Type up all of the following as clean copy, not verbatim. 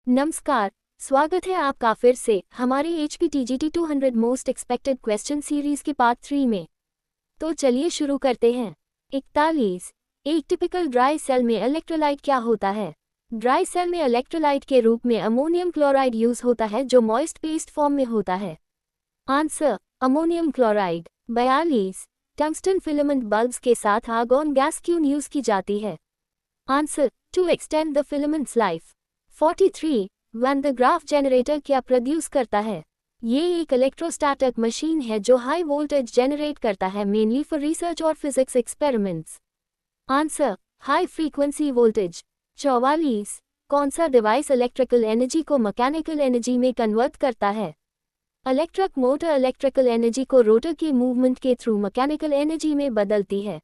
नमस्कार। स्वागत है आपका फिर से हमारे HPTGT 200 most expected question series के पार्ट 3 में। तो चलिए शुरू करते हैं। 41। एक टिपिकल ड्राई सेल में इलेक्ट्रोलाइट क्या होता है? ड्राई सेल में इलेक्ट्रोलाइट के रूप में अमोनियम क्लोराइड यूज होता है जो मॉइस्ट पेस्ट फॉर्म में होता है। Answer ammonium chloride. 42। Tungsten filament bulbs के साथ आर्गॉन गैस क्यों यूज की जाती है? Answer to extend the filaments life. 43. Van de Graaff generator क्या प्रोड्यूस करता है? ये एक इलेक्ट्रोस्टैटिक मशीन है जो हाई वोल्टेज जनरेट करता है मेनली फॉर रिसर्च और physics experiments. Answer high frequency voltage. 44. कौन सा डिवाइस इलेक्ट्रिकल एनर्जी को मैकेनिकल एनर्जी में कन्वर्ट करता है? इलेक्ट्रिक मोटर इलेक्ट्रिकल एनर्जी को रोटर के मूवमेंट के थ्रू मैकेनिकल एनर्जी में बदलती है।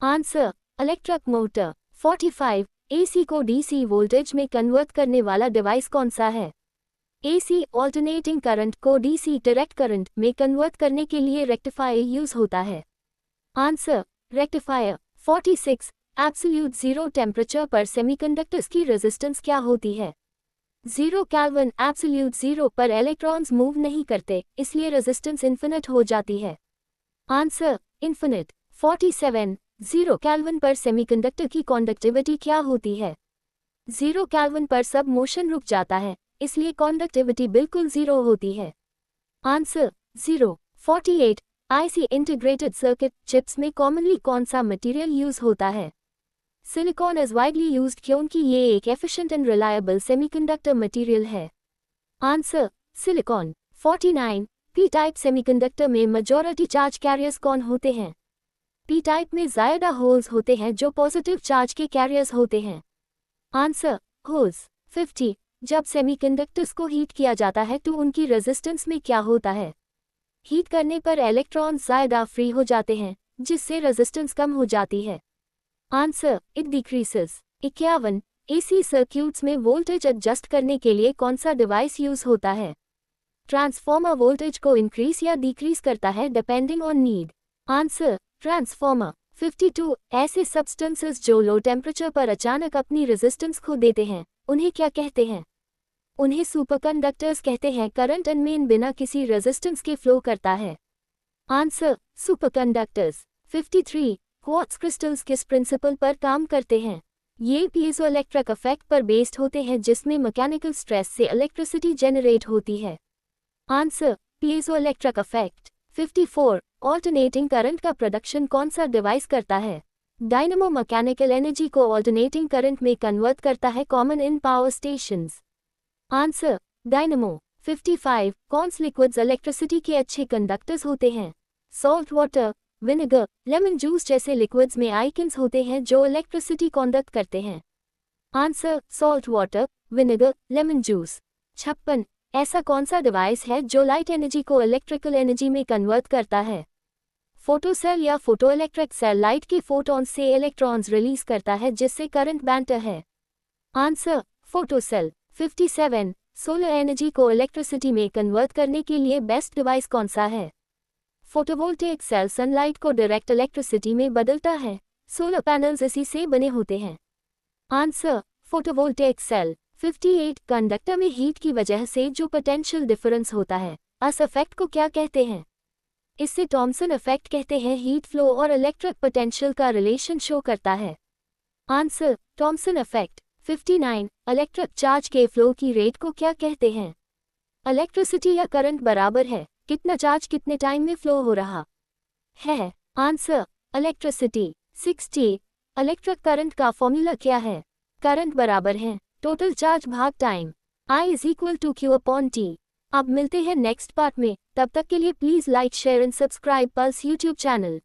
Answer electric motor. 45. AC को DC वोल्टेज में कन्वर्ट करने वाला डिवाइस कौन सा है? AC ऑल्टरनेटिंग करंट को DC डायरेक्ट करंट में कन्वर्ट करने के लिए रेक्टिफायर यूज होता है। Answer rectifier. 46. Absolute zero temperature पर सेमीकंडक्टर्स की रेजिस्टेंस क्या होती है? 0 केल्विन। एब्सोल्यूट जीरो पर इलेक्ट्रॉन्स मूव नहीं करते, इसलिए रेजिस्टेंस इन्फिनिट हो जाती है। Answer infinite. 47. 0 केल्विन पर सेमीकंडक्टर की कंडक्टिविटी क्या होती है? 0 केल्विन पर सब मोशन रुक जाता है, इसलिए कंडक्टिविटी बिल्कुल 0 होती है। Answer 0। 48. IC integrated circuit chips में कॉमनली कौन सा मटेरियल यूज होता है? सिलिकॉन इज वाइडली यूज्ड क्योंकि ये एक efficient and reliable semiconductor material है। Answer silicon. 49. P type semiconductor में मेजॉरिटी चार्ज कैरियर्स कौन होते हैं? पी टाइप में ज़्यादा होल्स होते हैं जो पॉजिटिव चार्ज के कैरियर्स होते हैं। Answer holes. 50. जब सेमीकंडक्टर्स को हीट किया जाता है तो उनकी रेजिस्टेंस में क्या होता है? हीट करने पर इलेक्ट्रॉन्स ज़्यादा फ्री हो जाते हैं, जिससे रेजिस्टेंस कम हो जाती है। Answer it decreases. 51. AC circuits में वोल्टेज एडजस्ट करने के लिए कौन सा डिवाइस यूज होता है? ट्रांसफॉर्मर वोल्टेज को इंक्रीज या डिक्रीज करता है depending on need. Answer transformer. 52. ऐसे सब्सटेंसेस जो लो टेम्परेचर पर अचानक अपनी रेजिस्टेंस खो देते हैं, उन्हें क्या कहते हैं? उन्हें सुपरकंडक्टर्स कहते हैं। करंट इनमें बिना किसी रेजिस्टेंस के फ्लो करता है। Answer superconductors. 53. क्वार्ट्ज क्रिस्टल्स किस प्रिंसिपल पर काम करते हैं? ये पीजोइलेक्ट्रिक इफेक्ट पर बेस्ड होते हैं जिसमें मैकेनिकल स्ट्रेस से इलेक्ट्रिसिटी जनरेट होती है। Answer piezoelectric effect. 54. Alternating current का प्रोडक्शन कौन सा डिवाइस करता है? डायनेमो मैकेनिकल एनर्जी को ऑल्टरनेटिंग करंट में कन्वर्ट करता है common in power stations. Answer dynamo. 55. कौन से लिक्विड्स इलेक्ट्रिसिटी के अच्छे कंडक्टर्स होते हैं? Salt water, vinegar, lemon juice जैसे लिक्विड्स में आइकन्स होते हैं जो इलेक्ट्रिसिटी कंडक्ट करते हैं। Answer salt water, vinegar, lemon juice. 56. ऐसा कौन सा डिवाइस है जो लाइट एनर्जी को इलेक्ट्रिकल एनर्जी में कन्वर्ट करता है? फोटोसेल या फोटोइलेक्ट्रिक सेल लाइट के फोटॉन से इलेक्ट्रॉन्स रिलीज करता है जिससे करंट बनता है। Answer photocell. 57. सोलर एनर्जी को इलेक्ट्रिसिटी में कन्वर्ट करने के लिए बेस्ट डिवाइस कौन सा है? फोटोवोल्टेइक सेल सनलाइट को डायरेक्ट इलेक्ट्रिसिटी में बदलता है। सोलर पैनल्स इसी से बने होते हैं। Answer photovoltaic cell. 58. कंडक्टर में हीट की वजह से जो पोटेंशियल डिफरेंस होता है, उस इफेक्ट को क्या कहते हैं? इससे थॉमसन इफेक्ट कहते हैं। हीट फ्लो और इलेक्ट्रिक पोटेंशियल का रिलेशन शो करता है। Answer Thomson effect. 59. Electric charge के फ्लो की रेट को क्या कहते हैं? इलेक्ट्रिसिटी या करंट बराबर है, कितना चार्ज कितने टाइम में फ्लो हो रहा है। Answer electricity. 60. इलेक्ट्रिक करंट का फॉर्मूला क्या है? करंट बराबर है टोटल चार्ज भाग time. I is equal to Q/T। अब मिलते हैं नेक्स्ट पार्ट में, तब तक के लिए please like share and subscribe pulse YouTube channel.